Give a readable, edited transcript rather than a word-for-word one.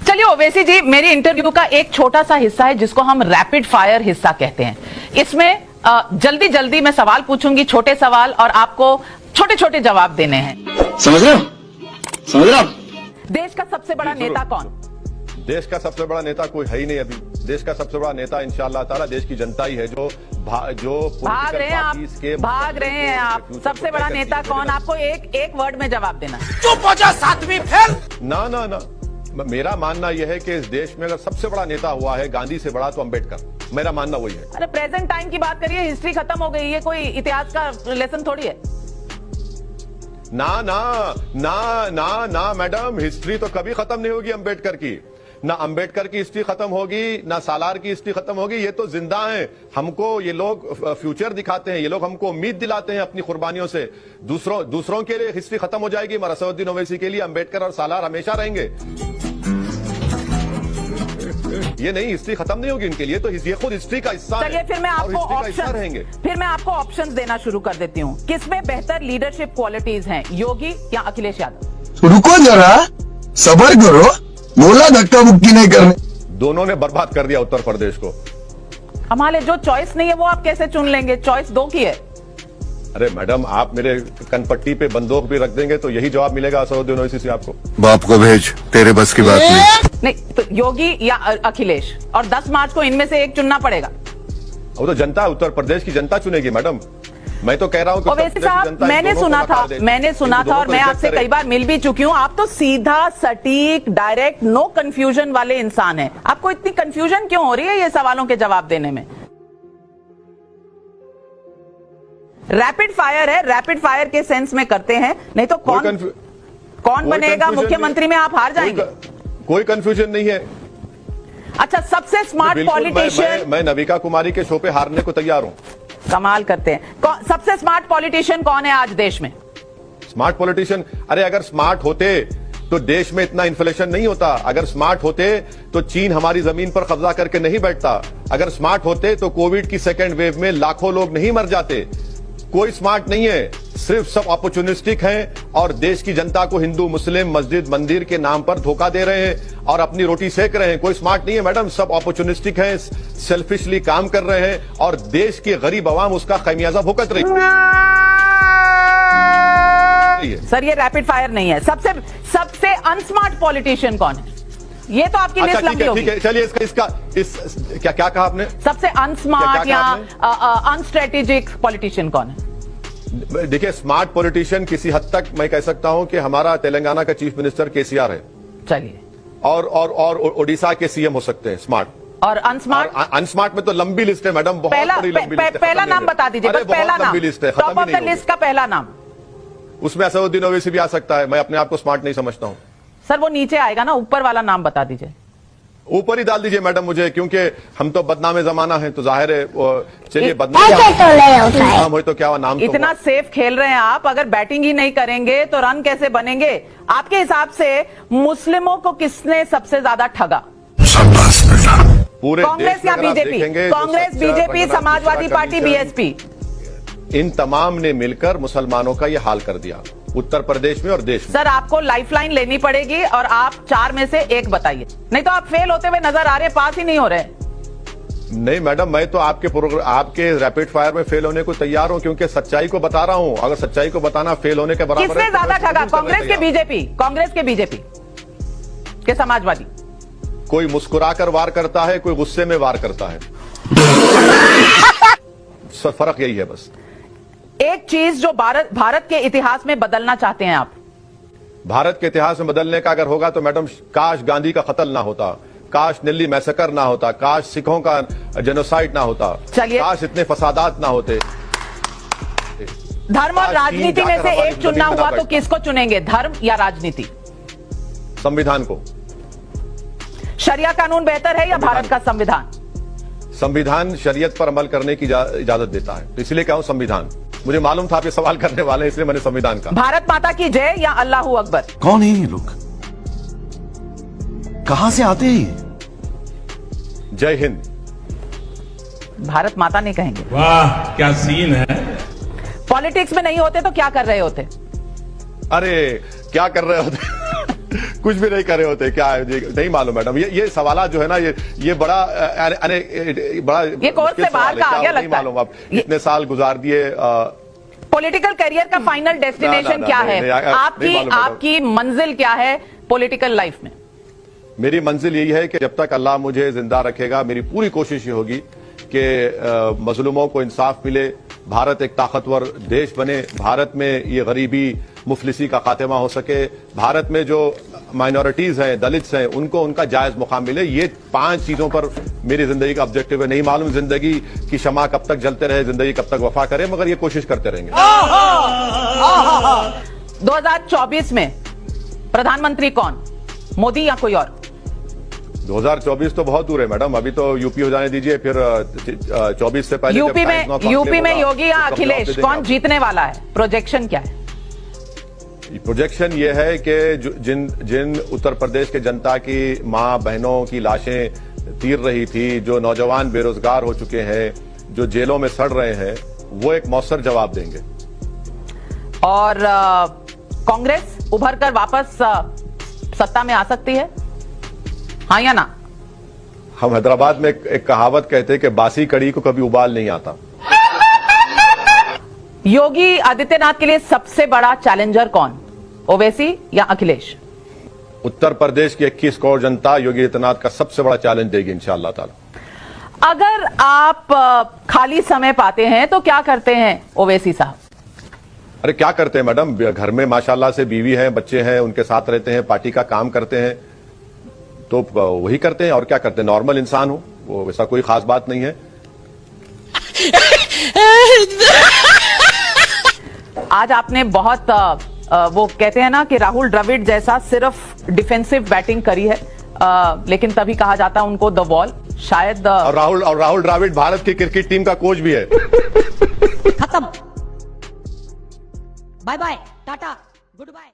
चलिए ओवैसी जी, मेरी इंटरव्यू का एक छोटा सा हिस्सा है जिसको हम रैपिड फायर हिस्सा कहते हैं। इसमें जल्दी जल्दी मैं सवाल पूछूंगी, छोटे सवाल, और आपको छोटे छोटे जवाब देने हैं। समझ रहे हो? समझ रहे हो? देश का सबसे बड़ा नेता कौन? देश का सबसे बड़ा नेता कोई है ही नहीं अभी। देश का सबसे बड़ा नेता इंशाअल्लाह ताला देश की जनता ही है, जो भाग रहे हैं आप। सबसे बड़ा नेता कौन? आपको एक वर्ड में जवाब देना। चुप हो जा, सातवीं फेल। ना ना ना, मेरा मानना यह है कि इस देश में अगर सबसे बड़ा नेता हुआ है गांधी से बड़ा तो अंबेडकर। मेरा मानना वही है। अरे प्रेजेंट टाइम की बात करिए, हिस्ट्री खत्म हो गई है, कोई इतिहास का लेसन थोड़ी है। ना ना ना ना ना मैडम, हिस्ट्री तो कभी खत्म नहीं होगी अंबेडकर की। ना अंबेडकर की हिस्ट्री खत्म होगी, ना सालार की हिस्ट्री खत्म होगी। ये तो जिंदा हैं। हमको ये लोग फ्यूचर दिखाते हैं, ये लोग हमको उम्मीद दिलाते हैं अपनी कुर्बानियों से। दूसरों के लिए हिस्ट्री खत्म हो जाएगी, मगर असदुद्दीन ओवैसी के लिए अंबेडकर और सालार हमेशा रहेंगे। ये नहीं, हिस्ट्री खत्म नहीं होगी इनके लिए, तो ये खुद हिस्ट्री का हिस्सा है। फिर मैं आपको ऑप्शंस देना शुरू कर देती हूँ। किसमें बेहतर लीडरशिप क्वालिटीज हैं, योगी या अखिलेश यादव? रुको जरा, सब्र करो, बोला धक्का मुक्की नहीं करने। दोनों ने बर्बाद कर दिया उत्तर प्रदेश को। हमारे जो चॉइस नहीं है वो आप कैसे चुन लेंगे? चॉइस दो की है। अरे मैडम, आप मेरे कनपट्टी पे बंदूक भी रख देंगे तो यही जवाब मिलेगा असदुद्दीन ओवैसी से आपको। बाप को भेज, तेरे बस की बात नहीं। तो योगी या अखिलेश, और 10 मार्च को इनमें से एक चुनना पड़ेगा। वो तो जनता, उत्तर प्रदेश की जनता चुनेगी मैडम। मैं तो कह रहा हूँ कि ओवैसी साहब, मैंने सुना था और मैं आपसे कई बार मिल भी चुकी हूँ। आप तो सीधा, सटीक, डायरेक्ट, नो कंफ्यूजन वाले इंसान हैं। आपको इतनी कंफ्यूजन क्यों हो रही है ये सवालों के जवाब देने में? रैपिड फायर है, रैपिड फायर के सेंस में करते हैं, नहीं तो कौन बनेगा मुख्यमंत्री में आप हार जाएंगे। कोई कंफ्यूजन नहीं है। अच्छा, सबसे स्मार्ट पॉलिटिशियन? मैं नविका कुमारी के शो पे हारने को तैयार हूं। कमाल करते हैं। सबसे स्मार्ट पॉलिटिशियन कौन है आज देश में? Smart politician? अरे अगर स्मार्ट होते तो देश में इतना इन्फ्लेशन नहीं होता। अगर स्मार्ट होते तो चीन हमारी जमीन पर कब्जा करके नहीं बैठता। अगर स्मार्ट होते तो कोविड की सेकेंड वेव में लाखों लोग नहीं मर जाते। कोई स्मार्ट नहीं है, सिर्फ सब अपॉर्चुनिस्टिक हैं और देश की जनता को हिंदू, मुस्लिम, मस्जिद, मंदिर के नाम पर धोखा दे रहे हैं और अपनी रोटी सेक रहे हैं। कोई स्मार्ट नहीं है मैडम, सब अपॉर्चुनिस्टिक हैं, सेल्फिशली काम कर रहे हैं और देश की गरीब आवाम उसका खमियाजा भुगत रही है। सर, ये रैपिड फायर नहीं है। सबसे अनस्मार्ट पॉलिटिशियन कौन है? ये तो आपकी लिस्ट लंबी होगी। ठीक है, चलिए क्या कहा आपने? सबसे अनस्मार्ट या अनस्ट्रेटेजिक पॉलिटिशियन कौन है? देखिए, स्मार्ट पॉलिटिशियन किसी हद तक मैं कह सकता हूं कि हमारा तेलंगाना का चीफ मिनिस्टर केसीआर है। चलिए, और ओडिशा के सीएम हो सकते हैं स्मार्ट। और अनस्मार्ट में तो लंबी लिस्ट है मैडम, बहुत बड़ी लंबी लिस्ट है। पहला नाम बता दीजिए, बस पहला नाम, टॉप ऑफ द लिस्ट का पहला नाम। उसमें असदुद्दीन ओवैसी भी आ सकता है। मैं अपने आप को स्मार्ट नहीं समझता हूं। सर, वो नीचे आएगा ना, ऊपर वाला नाम बता दीजिए। ऊपर ही डाल दीजिए मैडम मुझे, क्योंकि हम तो बदनामे जमाना है, तो जाहिर है। चलिए, बदनाम हो तो क्या नाम। इतना सेफ खेल रहे हैं आप, अगर बैटिंग ही नहीं करेंगे तो रन कैसे बनेंगे? आपके हिसाब से मुस्लिमों को किसने सबसे ज्यादा ठगा? पूरे कांग्रेस या BJP? Congress, BJP, Samajwadi party, BSP, इन तमाम ने मिलकर मुसलमानों का यह हाल कर दिया उत्तर प्रदेश में और देश में। सर, आपको लाइफलाइन लेनी पड़ेगी और आप 4 में से 1 बताइए, नहीं तो आप फेल होते हुए नजर आ रहे, पास ही नहीं हो रहे। नहीं मैडम, मैं तो आपके रैपिड फायर में फेल होने को तैयार हूं, क्योंकि सच्चाई को बता रहा हूं। अगर सच्चाई को बताना फेल होने के बराबर है। किसने ज्यादा ठगा, कांग्रेस के बीजेपी? कांग्रेस के बीजेपी के समाजवादी? कोई मुस्कुराकर वार करता है, कोई गुस्से में वार करता है। फर्क यही है बस। एक चीज जो भारत के इतिहास में बदलना चाहते हैं आप? भारत के इतिहास में बदलने का अगर होगा तो मैडम, काश गांधी का कत्ल ना होता, काश दिल्ली मैसेकर ना होता, काश सिखों का जेनोसाइड ना होता, काश इतने फसादात ना होते। धर्म और राजनीति में से एक चुनना हुआ तो किसको चुनेंगे, धर्म या राजनीति? संविधान को। शरिया कानून बेहतर है या भारत का संविधान? संविधान शरीयत पर अमल करने की इजाजत देता है, तो इसलिए कहूं संविधान। मुझे मालूम था आप ये सवाल करने वाले हैं, इसलिए मैंने संविधान कहा। भारत माता की जय या अल्लाहू अकबर? कौन है ये लोग? कहां से आते हैं? जय हिंद। भारत माता नहीं कहेंगे। वाह, क्या सीन है। पॉलिटिक्स में नहीं होते तो क्या कर रहे होते? अरे क्या कर रहे होते कुछ भी नहीं कर रहे होते क्या है, नहीं मालूम मैडम। ये सवाल जो है ना, ये बड़ा बड़ा ये कोर्स से बाहर का आ गया लगता है। मालूम आप इतने साल गुजार दिए। पॉलिटिकल करियर का फाइनल डेस्टिनेशन क्या है? आपकी मंजिल क्या है पॉलिटिकल लाइफ में? मेरी मंजिल यही है कि जब तक अल्लाह मुझे जिंदा रखेगा, मेरी पूरी कोशिश ये होगी कि मजलूमों को इंसाफ मिले, भारत एक ताकतवर देश बने, भारत में ये गरीबी मुफलिसी का खात्मा हो सके, भारत में जो माइनॉरिटीज हैं, दलित्स हैं, उनको उनका जायज मुकाम मिले। ये 5 चीजों पर मेरी जिंदगी का ऑब्जेक्टिव है। नहीं मालूम जिंदगी की शमा कब तक जलते रहे, जिंदगी कब तक वफा करे, मगर ये कोशिश करते रहेंगे। 2024 में प्रधानमंत्री कौन, मोदी या कोई और? 2024 तो बहुत दूर है मैडम, अभी तो यूपी हो जाने दीजिए, फिर 24 से पहले यूपी में योगी या अखिलेश, कौन जीतने वाला है? प्रोजेक्शन क्या है? प्रोजेक्शन ये है कि जिन उत्तर प्रदेश के जनता की मां बहनों की लाशें तीर रही थी, जो नौजवान बेरोजगार हो चुके हैं, जो जेलों में सड़ रहे हैं, वो एक मौसर जवाब देंगे। और कांग्रेस उभर कर वापस सत्ता में आ सकती है, हाँ या ना? हम हैदराबाद में एक कहावत कहते हैं कि बासी कड़ी को कभी उबाल नहीं आता। योगी आदित्यनाथ के लिए सबसे बड़ा चैलेंजर कौन, ओवैसी या अखिलेश? उत्तर प्रदेश की 21 करोड़ जनता योगी आदित्यनाथ का सबसे बड़ा चैलेंज देगी इंशाअल्लाह ताला। अगर आप खाली समय पाते हैं तो क्या करते हैं ओवैसी साहब? अरे क्या करते हैं मैडम, घर में माशाल्लाह से बीवी है, बच्चे हैं, उनके साथ रहते हैं, पार्टी का काम करते हैं, तो वही करते हैं। और क्या करते हैं, नॉर्मल इंसान हूं, वो वैसा कोई खास बात नहीं है। आज आपने बहुत वो कहते हैं ना कि राहुल द्रविड़ जैसा सिर्फ डिफेंसिव बैटिंग करी है, लेकिन तभी कहा जाता है उनको द वॉल। शायद और राहुल द्रविड़ भारत की क्रिकेट टीम का कोच भी है। खत्म, bye bye, tata, good bye.